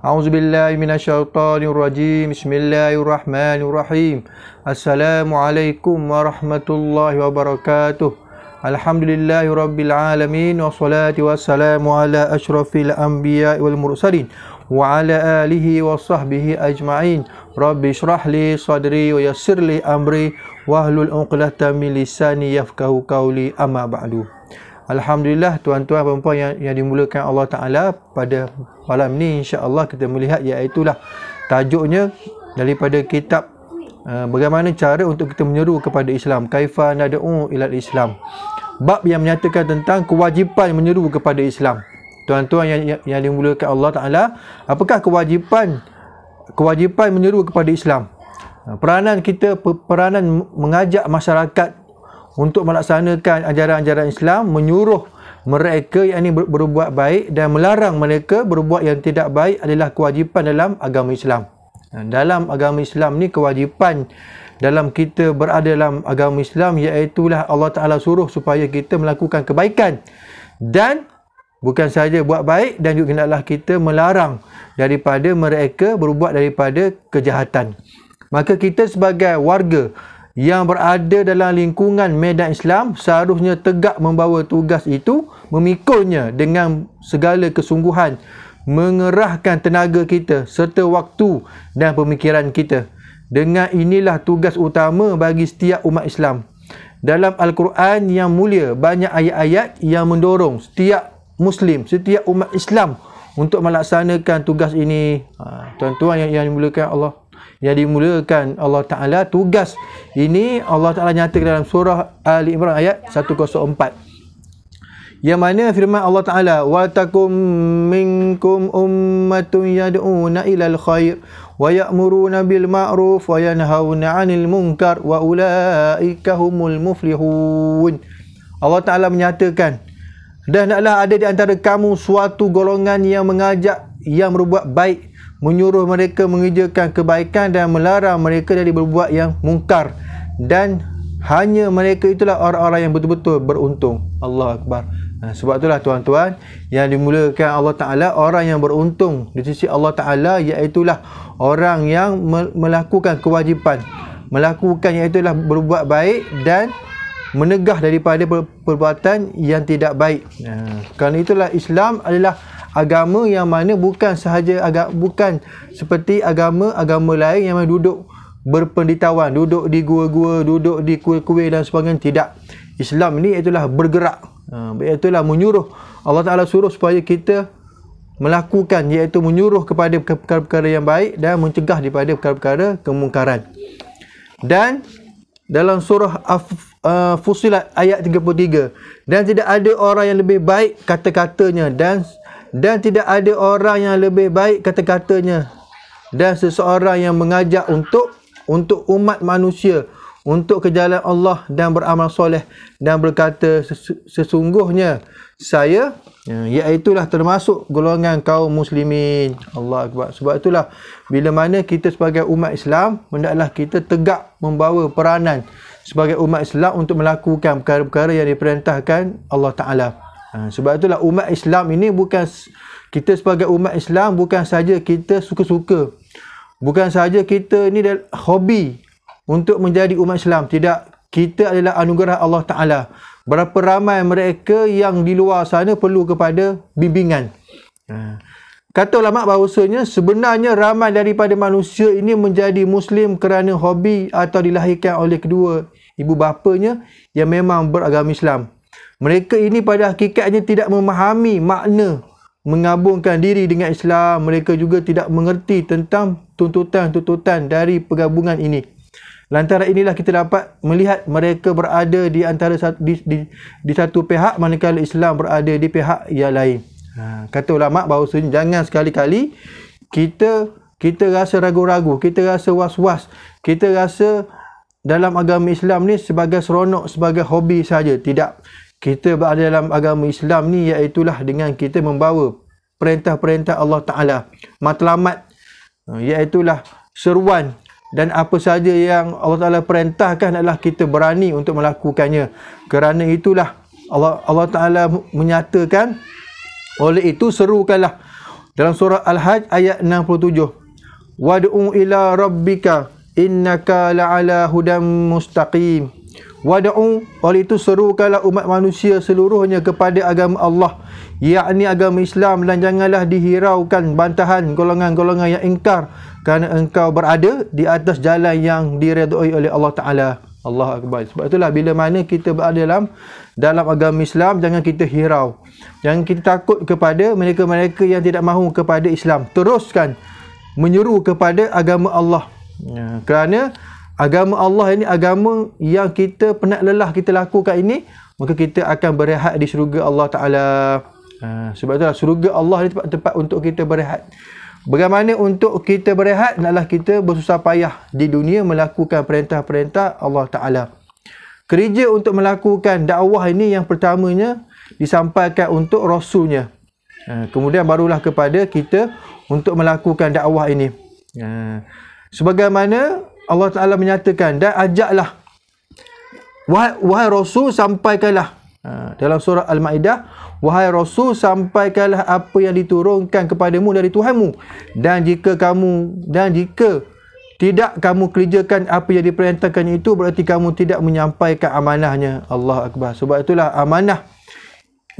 A'udzubillahi minasyaitonirrajim. Bismillahirrahmanirrahim. Assalamualaikum warahmatullahi wabarakatuh. Alhamdulillahirabbil alamin wassalatu wassalamu ala asyrafil anbiya'i wal mursalin wa ala alihi wa sahbihi ajma'in. Rabbi shrah li sadri wa yassir li amri wahlul 'uqdatam min lisani yafqahu qawli, amma ba'du. Alhamdulillah, tuan-tuan dan puan yang dimulakan Allah Ta'ala, pada malam ni insya-Allah kita melihat iaitulah tajuknya daripada kitab bagaimana cara untuk kita menyeru kepada Islam, kaifa nad'u ilal Islam. Bab yang menyatakan tentang kewajipan menyeru kepada Islam. Tuan-tuan yang dimulakan Allah Ta'ala, apakah kewajipan menyeru kepada Islam? Peranan kita, peranan mengajak masyarakat untuk melaksanakan ajaran-ajaran Islam, menyuruh mereka yang ini berbuat baik dan melarang mereka berbuat yang tidak baik adalah kewajipan dalam agama Islam. Dalam agama Islam ni, kewajipan dalam kita berada dalam agama Islam iaitulah Allah Ta'ala suruh supaya kita melakukan kebaikan, dan bukan saja buat baik, dan juga hendaklah kita melarang daripada mereka berbuat daripada kejahatan. Maka kita sebagai warga yang berada dalam lingkungan medan Islam seharusnya tegak membawa tugas itu, memikulnya dengan segala kesungguhan, mengerahkan tenaga kita serta waktu dan pemikiran kita. Dengan inilah tugas utama bagi setiap umat Islam. Dalam Al-Quran yang mulia, banyak ayat-ayat yang mendorong setiap Muslim, setiap umat Islam untuk melaksanakan tugas ini. Tuan-tuan yang dimuliakan Allah Ta'ala, tugas ini Allah Ta'ala nyatakan dalam surah Ali Imran ayat 104, yang mana firman Allah Ta'ala, wa takum minkum ummatun yad'una ilal khair wa ya'muruna bil ma'ruf wa yanhauna 'anil munkar wa ulaika humul muflihun. Allah Ta'ala menyatakan, dan hendaklah ada di antara kamu suatu golongan yang mengajak yang berbuat baik, menyuruh mereka mengerjakan kebaikan dan melarang mereka dari berbuat yang mungkar, dan hanya mereka itulah orang-orang yang betul-betul beruntung. Allah Akbar. Sebab itulah tuan-tuan yang dimuliakan Allah Ta'ala, orang yang beruntung di sisi Allah Ta'ala iaitulah orang yang melakukan kewajipan, melakukan iaitulah berbuat baik dan menegah daripada perbuatan yang tidak baik. Kerana itulah Islam adalah agama yang mana bukan seperti agama-agama lain yang duduk berpendetauan, duduk di gua-gua, duduk di kuil-kuil dan sebagainya. Tidak. Islam ini itulah bergerak, itulah menyuruh. Allah Ta'ala suruh supaya kita melakukan, iaitu menyuruh kepada perkara-perkara yang baik dan mencegah daripada perkara-perkara kemungkaran. Dan dalam surah Fussilat ayat 33, dan tidak ada orang yang lebih baik kata-katanya, dan tidak ada orang yang lebih baik kata-katanya dan seseorang yang mengajak untuk umat manusia untuk ke jalan Allah dan beramal soleh dan berkata sesungguhnya saya, iaitulah termasuk golongan kaum muslimin. Allah Akbar. Sebab itulah bila mana kita sebagai umat Islam, hendaklah kita tegak membawa peranan sebagai umat Islam untuk melakukan perkara-perkara yang diperintahkan Allah Ta'ala. Sebab itulah umat Islam ini bukan, kita sebagai umat Islam bukan saja kita suka-suka, bukan saja kita ni hobi untuk menjadi umat Islam. Tidak, kita adalah anugerah Allah Ta'ala. Berapa ramai mereka yang di luar sana perlu kepada bimbingan. Kata ulama bahawasanya sebenarnya ramai daripada manusia ini menjadi Muslim kerana hobi atau dilahirkan oleh kedua ibu bapanya yang memang beragama Islam. Mereka ini pada hakikatnya tidak memahami makna menggabungkan diri dengan Islam. Mereka juga tidak mengerti tentang tuntutan-tuntutan dari pergabungan ini. Lantaran inilah kita dapat melihat mereka berada di antara di satu pihak, manakala Islam berada di pihak yang lain. Kata ulama bahawasanya jangan sekali-kali kita rasa ragu-ragu, kita rasa was-was, kita rasa dalam agama Islam ni sebagai seronok, sebagai hobi saja. Tidak. Kita berada dalam agama Islam ni iaitulah dengan kita membawa perintah-perintah Allah Ta'ala, matlamat, iaitulah seruan, dan apa saja yang Allah Ta'ala perintahkan adalah kita berani untuk melakukannya. Kerana itulah Allah Ta'ala menyatakan, oleh itu serukanlah Dalam surah Al-Hajj ayat 67. Wad'u ila rabbika innaka la'ala hudam mustaqim. Wad'u, oleh itu serukanlah umat manusia seluruhnya kepada agama Allah, yakni agama Islam, dan janganlah dihiraukan bantahan golongan-golongan yang ingkar, kerana engkau berada di atas jalan yang diredai oleh Allah Ta'ala. Allahu Akbar. Sebab itulah bila mana kita berada dalam agama Islam, jangan kita hirau. Jangan kita takut kepada mereka-mereka yang tidak mahu kepada Islam. Teruskan menyeru kepada agama Allah. Kerana agama Allah ini agama yang kita penat lelah kita lakukan ini, maka kita akan berehat di syurga Allah Ta'ala. Sebab itulah syurga Allah ni tempat untuk kita berehat. Bagaimana untuk kita berehat? Adalah kita bersusah payah di dunia melakukan perintah-perintah Allah Ta'ala. Kerja untuk melakukan dakwah ini yang pertamanya disampaikan untuk Rasulnya. Kemudian barulah kepada kita untuk melakukan dakwah ini. Sebagaimana Allah Ta'ala menyatakan, dan ajaklah, wahai Rasul, sampaikanlah. Dalam surah Al-Ma'idah, wahai Rasul, sampaikanlah apa yang diturunkan kepadamu dari Tuhanmu, dan jika tidak kamu kerjakan apa yang diperintahkan itu, berarti kamu tidak menyampaikan amanahnya. Allah Akbar. Sebab itulah amanah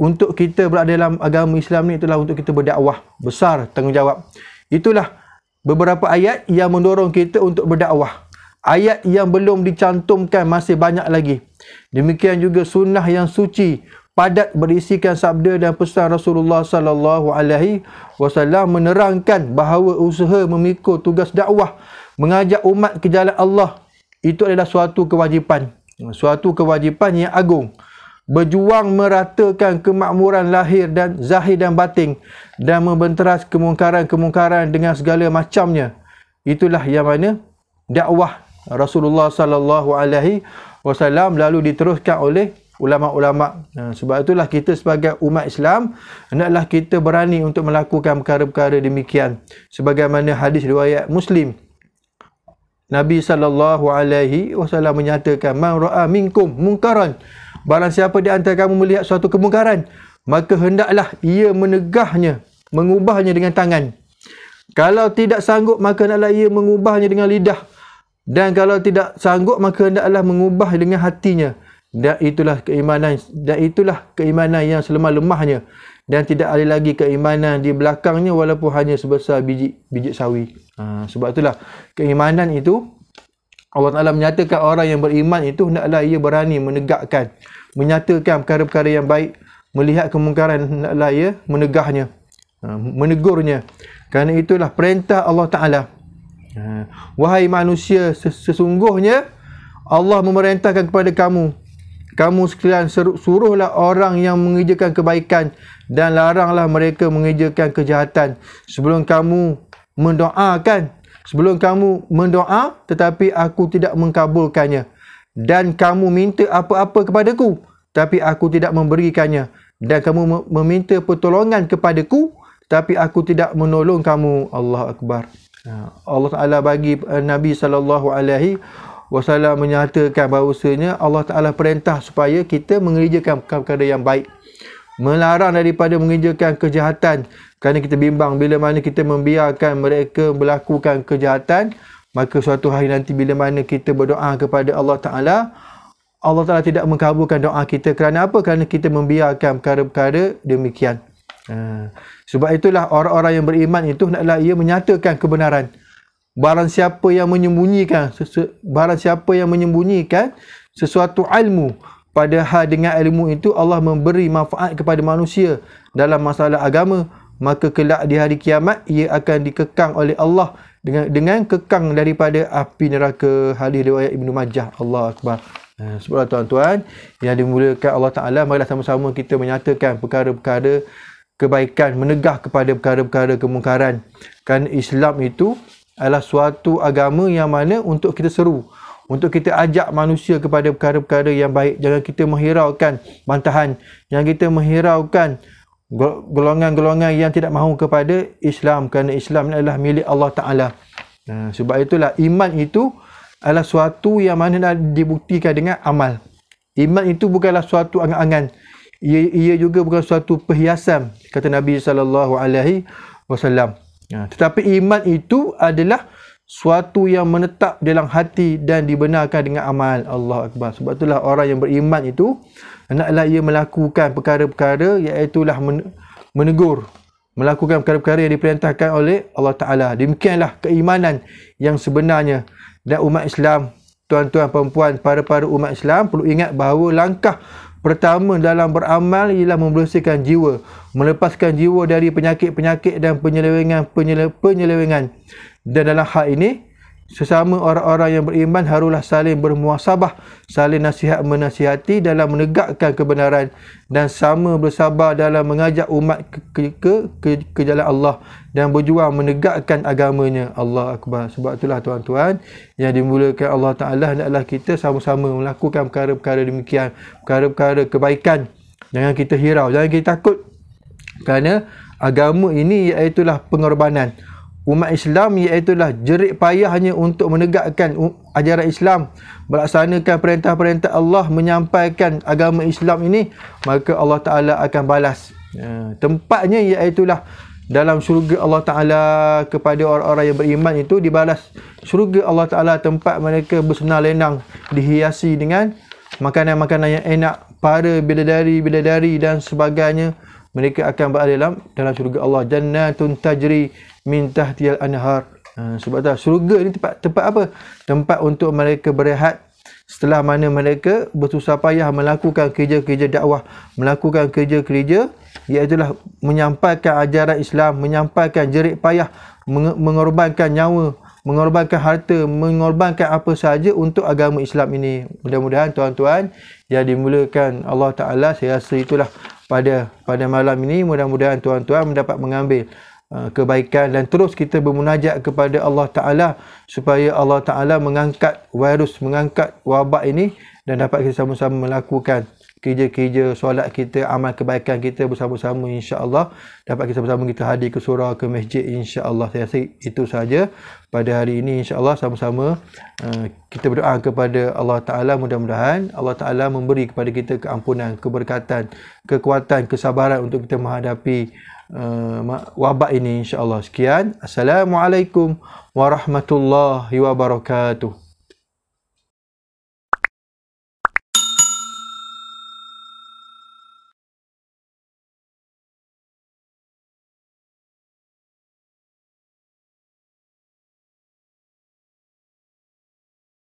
untuk kita berada dalam agama Islam ni, itulah untuk kita berdakwah. Besar tanggungjawab. Itulah beberapa ayat yang mendorong kita untuk berdakwah. Ayat yang belum dicantumkan masih banyak lagi. Demikian juga sunnah yang suci, padat berisikan sabda dan pesan Rasulullah sallallahu alaihi wasallam menerangkan bahawa usaha memikul tugas dakwah, mengajak umat ke jalan Allah, itu adalah suatu kewajipan. Suatu kewajipan yang agung. Berjuang meratakan kemakmuran lahir dan zahir dan batin, dan membenteras kemungkaran-kemungkaran dengan segala macamnya. Itulah yang mana dakwah Rasulullah sallallahu alaihi wasallam lalu diteruskan oleh ulama-ulama. Sebab itulah kita sebagai umat Islam hendaklah kita berani untuk melakukan perkara-perkara demikian. Sebagaimana hadis riwayat Muslim, Nabi sallallahu alaihi wasallam menyatakan, man ra'a minkum munkaran, barang siapa di antara kamu melihat suatu kemungkaran, maka hendaklah ia menegahnya, mengubahnya dengan tangan. Kalau tidak sanggup, maka hendaklah ia mengubahnya dengan lidah. Dan kalau tidak sanggup, maka hendaklah mengubah dengan hatinya. Dan itulah keimanan yang selemah-lemahnya. Dan tidak ada lagi keimanan di belakangnya walaupun hanya sebesar biji sawi. Sebab itulah keimanan itu, Allah Ta'ala menyatakan orang yang beriman itu hendaklah ia berani menegakkan, menyatakan perkara-perkara yang baik, melihat kemungkaran hendaklah ia menegahnya, menegurnya. Kerana itulah perintah Allah Ta'ala. Wahai manusia, sesungguhnya Allah memerintahkan kepada kamu sekalian, suruhlah orang yang mengerjakan kebaikan dan laranglah mereka mengerjakan kejahatan. Sebelum kamu mendoa tetapi aku tidak mengkabulkannya, dan kamu minta apa-apa kepadaku tapi aku tidak memberikannya, dan kamu meminta pertolongan kepadaku tapi aku tidak menolong kamu. Allah Akbar. Allah Ta'ala bagi Nabi sallallahu alaihi wasallam menyatakan bahawasanya Allah Ta'ala perintah supaya kita mengerjakan perkara yang baik, melarang daripada mengerjakan kejahatan. Kerana kita bimbang bila mana kita membiarkan mereka melakukan kejahatan, maka suatu hari nanti bila mana kita berdoa kepada Allah Ta'ala, Allah Ta'ala tidak mengabulkan doa kita. Kerana apa? Kerana kita membiarkan perkara-perkara demikian. Sebab itulah orang-orang yang beriman itu hendaklah ia menyatakan kebenaran. Barang siapa yang menyembunyikan sesuatu ilmu, padahal dengan ilmu itu Allah memberi manfaat kepada manusia dalam masalah agama, maka kelak di hari kiamat ia akan dikekang oleh Allah dengan kekang daripada api neraka. Hadis riwayat Ibnu Majah. Allah Akbar. Sebab tuan-tuan yang dimuliakan Allah Ta'ala, marilah sama-sama kita menyatakan perkara-perkara kebaikan, menegah kepada perkara-perkara kemungkaran. Kerana Islam itu adalah suatu agama yang mana untuk kita seru, untuk kita ajak manusia kepada perkara-perkara yang baik. Jangan kita menghiraukan bantahan, jangan kita menghiraukan golongan-golongan yang tidak mahu kepada Islam, kerana Islam adalah milik Allah Ta'ala. Sebab itulah iman itu adalah suatu yang mana dibuktikan dengan amal. Iman itu bukanlah suatu angan-angan. Ia juga bukan suatu perhiasan. Kata Nabi sallallahu alaihi wasallam. Tetapi iman itu adalah suatu yang menetap dalam hati dan dibenarkan dengan amal. Allah Akbar. Sebab itulah orang yang beriman itu hendaklah ia melakukan perkara-perkara, iaitulah menegur, melakukan perkara-perkara yang diperintahkan oleh Allah Ta'ala. Demikianlah keimanan yang sebenarnya. Dan umat Islam, tuan-tuan, perempuan, para umat Islam perlu ingat bahawa langkah pertama dalam beramal ialah membersihkan jiwa, melepaskan jiwa dari penyakit-penyakit dan penyelewengan. Dan dalam hal ini, sesama orang-orang yang beriman haruslah saling bermuasabah, saling nasihat menasihati dalam menegakkan kebenaran dan sama bersabar dalam mengajak umat ke jalan Allah dan berjuang menegakkan agamanya. Allah Akbar. Sebab itulah tuan-tuan yang dimulakan Allah Ta'ala, hendaklah kita sama-sama melakukan perkara-perkara demikian, perkara-perkara kebaikan. Jangan kita hirau, jangan kita takut, kerana agama ini iaitulah pengorbanan. Umat Islam iaitulah jerit payahnya untuk menegakkan ajaran Islam, melaksanakan perintah-perintah Allah, menyampaikan agama Islam ini, maka Allah Ta'ala akan balas. Tempatnya iaitulah dalam syurga Allah Ta'ala. Kepada orang-orang yang beriman itu dibalas syurga Allah Ta'ala, tempat mereka bersenang lenang, dihiasi dengan makanan-makanan yang enak, para bidadari dan sebagainya. Mereka akan berada dalam syurga Allah. Jannatun tajri min tahtiyal anhar. Sebab tu syurga ni tempat apa? Tempat untuk mereka berehat setelah mana mereka bersusah payah melakukan kerja-kerja dakwah, melakukan kerja-kerja iaitulah menyampaikan ajaran Islam, menyampaikan jerit payah, mengorbankan nyawa, mengorbankan harta, mengorbankan apa sahaja untuk agama Islam ini. Mudah-mudahan tuan-tuan yang dimulakan Allah Ta'ala, saya rasa itulah pada malam ini, mudah-mudahan tuan-tuan mendapat mengambil kebaikan dan terus kita bermunajat kepada Allah Ta'ala supaya Allah Ta'ala mengangkat virus, mengangkat wabak ini dan dapat kita sama-sama melakukan kerja-kerja solat kita, amal kebaikan kita bersama-sama, insya-Allah dapat kita bersama kita hadir ke surau, ke masjid, insya-Allah. Saya rasa itu saja pada hari ini, insya-Allah sama-sama kita berdoa kepada Allah Ta'ala, mudah-mudahan Allah Ta'ala memberi kepada kita keampunan, keberkatan, kekuatan, kesabaran untuk kita menghadapi wabak ini, insya-Allah. Sekian, Assalamualaikum warahmatullahi wabarakatuh.